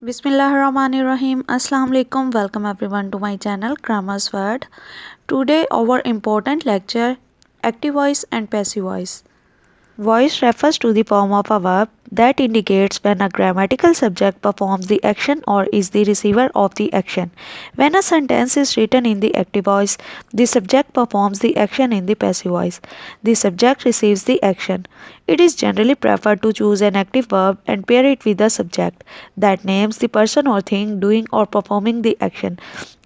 Bismillahirrahmanirrahim. Assalamu alaikum. Welcome everyone to my channel Grammar's Word. Today our important lecture active voice and passive voice. Voice refers to the form of a verb that indicates when a grammatical subject performs the action or is the receiver of the action. When a sentence is written in the active voice, the subject performs the action in the passive voice. The subject receives the action. It is generally preferred to choose an active verb and pair it with a subject that names the person or thing doing or performing the action.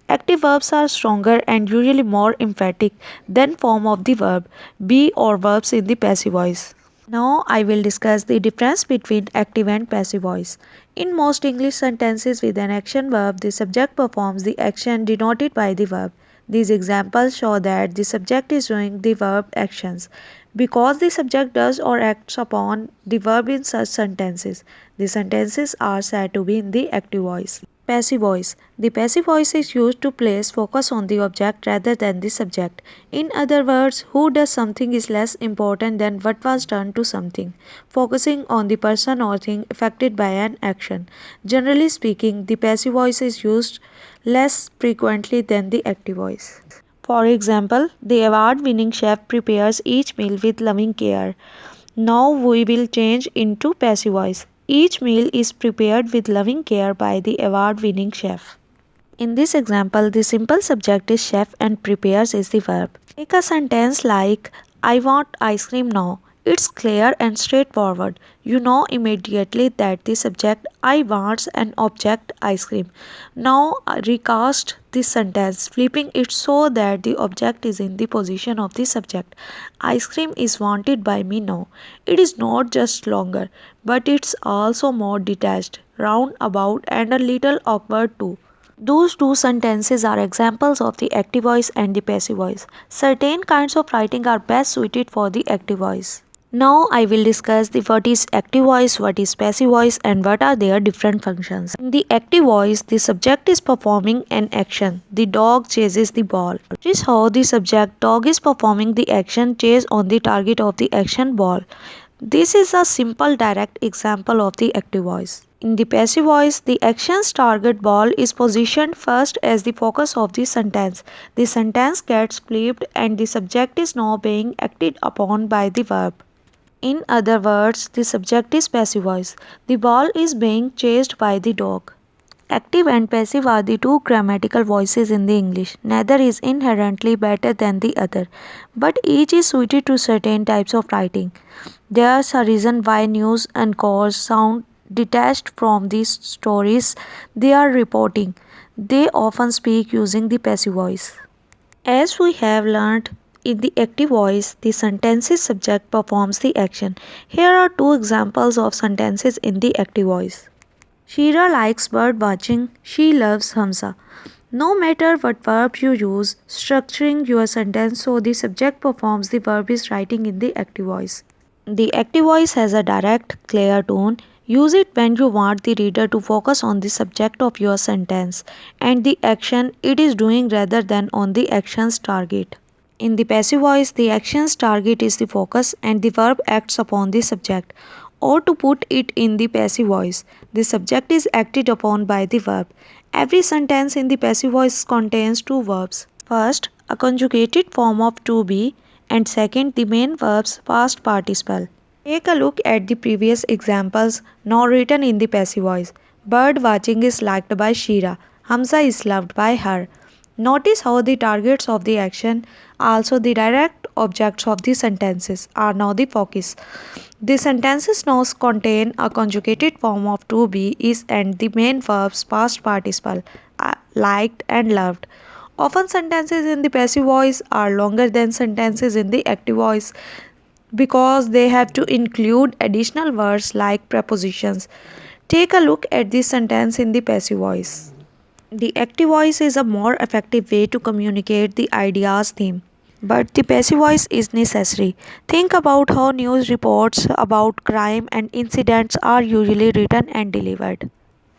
Active verbs are stronger and usually more emphatic than form of the verb be or verbs in the passive voice. Now I will discuss the difference between active and passive voice. In most English sentences with an action verb, the subject performs the action denoted by the verb. These examples show that the subject is doing the verb actions. Because the subject does or acts upon the verb in such sentences, the sentences are said to be in the active voice. Passive voice. The passive voice is used to place focus on the object rather than the subject. In other words, who does something is less important than what was done to something, focusing on the person or thing affected by an action. Generally speaking, the passive voice is used less frequently than the active voice. For example, the award winning chef prepares each meal with loving care. Now we will change into passive voice. Each meal is prepared with loving care by the award winning chef. In this example, the simple subject is chef and prepares is the verb. Take a sentence like I want ice cream now. It's clear and straightforward. You know immediately that the subject I wants an object ice cream. Now recast this sentence, flipping it so that the object is in the position of the subject. Ice cream is wanted by me now. It is not just longer, but it's also more detached, roundabout, and a little awkward too. Those two sentences are examples of the active voice and the passive voice. Certain kinds of writing are best suited for the active voice. Now I will discuss the what is active voice, what is passive voice, and what are their different functions. In the active voice, the subject is performing an action. The dog chases the ball. This is how the subject dog is performing the action chase on the target of the action ball. This is a simple direct example of the active voice. In the passive voice, the action's target ball is positioned first as the focus of the sentence. The sentence gets flipped and the subject is now being acted upon by the verb. In other words, the subject is passive voice. The ball is being chased by the dog. Active and passive are the two grammatical voices in the English. Neither is inherently better than the other, but each is suited to certain types of writing. There's a reason why news anchors sound detached from the stories they are reporting. They often speak using the passive voice. As we have learned, in the active voice, the sentence's subject performs the action. Here are two examples of sentences in the active voice. Shira likes bird watching. She loves Hamza. No matter what verb you use, structuring your sentence so the subject performs the verb is writing in the active voice. The active voice has a direct, clear tone. Use it when you want the reader to focus on the subject of your sentence and the action it is doing rather than on the action's target. In the passive voice, the action's target is the focus and the verb acts upon the subject. Or to put it in the passive voice, the subject is acted upon by the verb. Every sentence in the passive voice contains two verbs. First, a conjugated form of to be, and second, the main verb's past participle. Take a look at the previous examples now written in the passive voice. Bird watching is liked by Shira. Hamza is loved by her. Notice how the targets of the action, also the direct objects of the sentences, are now the focus. The sentences now contain a conjugated form of to be, is, and the main verbs past participle, liked and loved. Often sentences in the passive voice are longer than sentences in the active voice because they have to include additional words like prepositions. Take a look at this sentence in the passive voice. The active voice is a more effective way to communicate the idea's theme, but the passive voice is necessary. Think about how news reports about crime and incidents are usually written and delivered.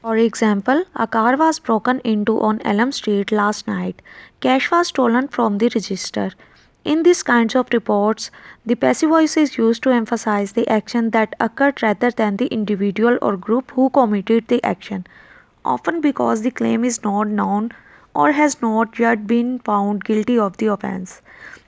For example, a car was broken into on Elm Street last night. Cash was stolen from the register. In these kinds of reports, the passive voice is used to emphasize the action that occurred rather than the individual or group who committed the action. often because the claim is not known or has not yet been found guilty of the offense.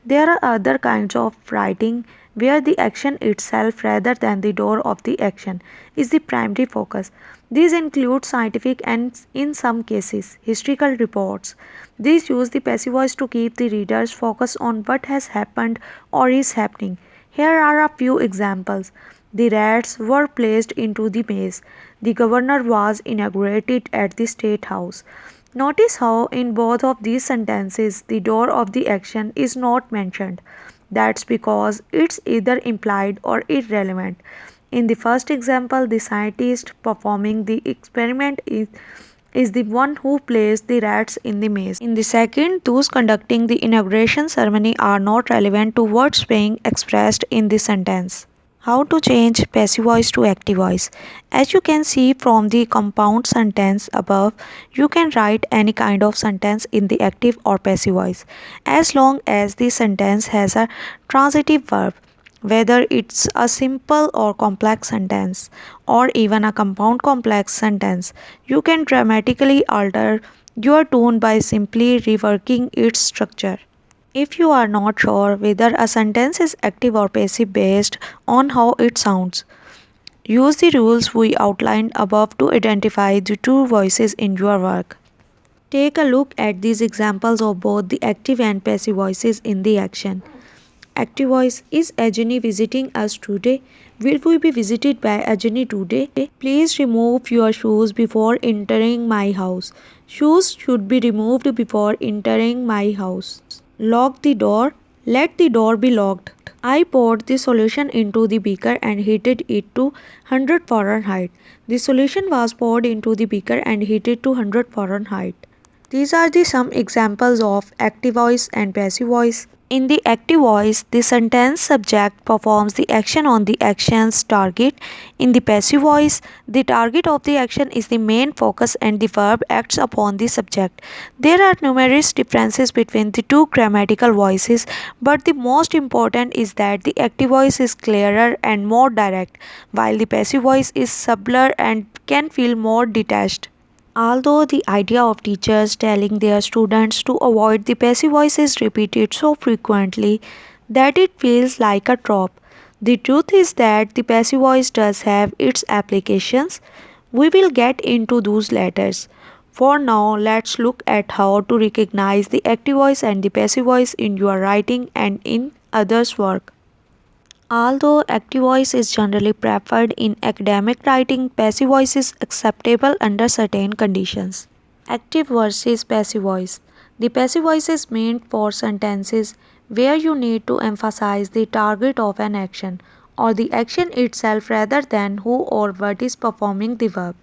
There are other kinds of writing where the action itself rather than the door of the action is the primary focus. These include scientific and, in some cases, historical reports. These use the passive voice to keep the readers focused on what has happened or is happening. Here are a few examples. The rats were placed into the maze. The governor was inaugurated at the State House. Notice how in both of these sentences the door of the action is not mentioned. That's because it's either implied or irrelevant. In the first example, the scientist performing the experiment is the one who placed the rats in the maze. In the second, those conducting the inauguration ceremony are not relevant to what's being expressed in the sentence. How to change passive voice to active voice? As you can see from the compound sentence above, you can write any kind of sentence in the active or passive voice as long as the sentence has a transitive verb. Whether it's a simple or complex sentence or even a compound complex sentence, you can dramatically alter your tone by simply reworking its structure. If you are not sure whether a sentence is active or passive based on how it sounds, use the rules we outlined above to identify the two voices in your work. Take a look at these examples of both the active and passive voices in the action. Active voice: is Ajani visiting us today? Will we be visited by Ajani today? Please remove your shoes before entering my house. Shoes should be removed before entering my house. Lock the door. Let the door be locked. I poured the solution into the beaker and heated it to 100 Fahrenheit. The solution was poured into the beaker and heated to 100 Fahrenheit. These are some examples of active voice and passive voice. In the active voice, the sentence subject performs the action on the action's target. In the passive voice, the target of the action is the main focus and the verb acts upon the subject. There are numerous differences between the two grammatical voices, but the most important is that the active voice is clearer and more direct, while the passive voice is subtler and can feel more detached. Although the idea of teachers telling their students to avoid the passive voice is repeated so frequently that it feels like a trope, the truth is that the passive voice does have its applications. We will get into those later. For now, let's look at how to recognize the active voice and the passive voice in your writing and in others' work. Although active voice is generally preferred in academic writing, passive voice is acceptable under certain conditions. Active versus passive voice. The passive voice is meant for sentences where you need to emphasize the target of an action or the action itself rather than who or what is performing the verb.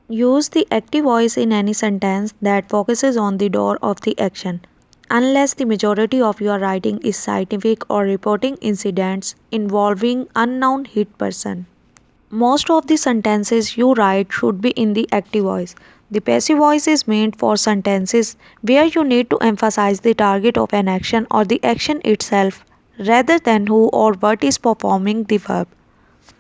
Use the active voice in any sentence that focuses on the door of the action. Unless the majority of your writing is scientific or reporting incidents involving unknown hit person. Most of the sentences you write should be in the active voice. The passive voice is meant for sentences where you need to emphasize the target of an action or the action itself rather than who or what is performing the verb.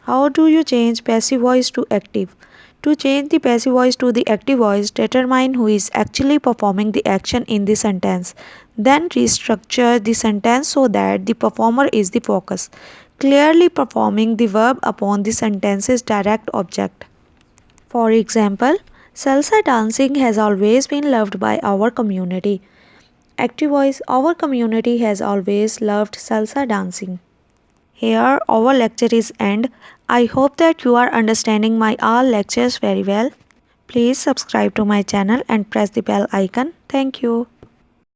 How do you change passive voice to active? To change the passive voice to the active voice, determine who is actually performing the action in the sentence. Then restructure the sentence so that the performer is the focus, clearly performing the verb upon the sentence's direct object. For example, salsa dancing has always been loved by our community. Active voice: our community has always loved salsa dancing. Here our lecture is end. I hope that you are understanding my all lectures very well. Please subscribe to my channel and press the bell icon. Thank you.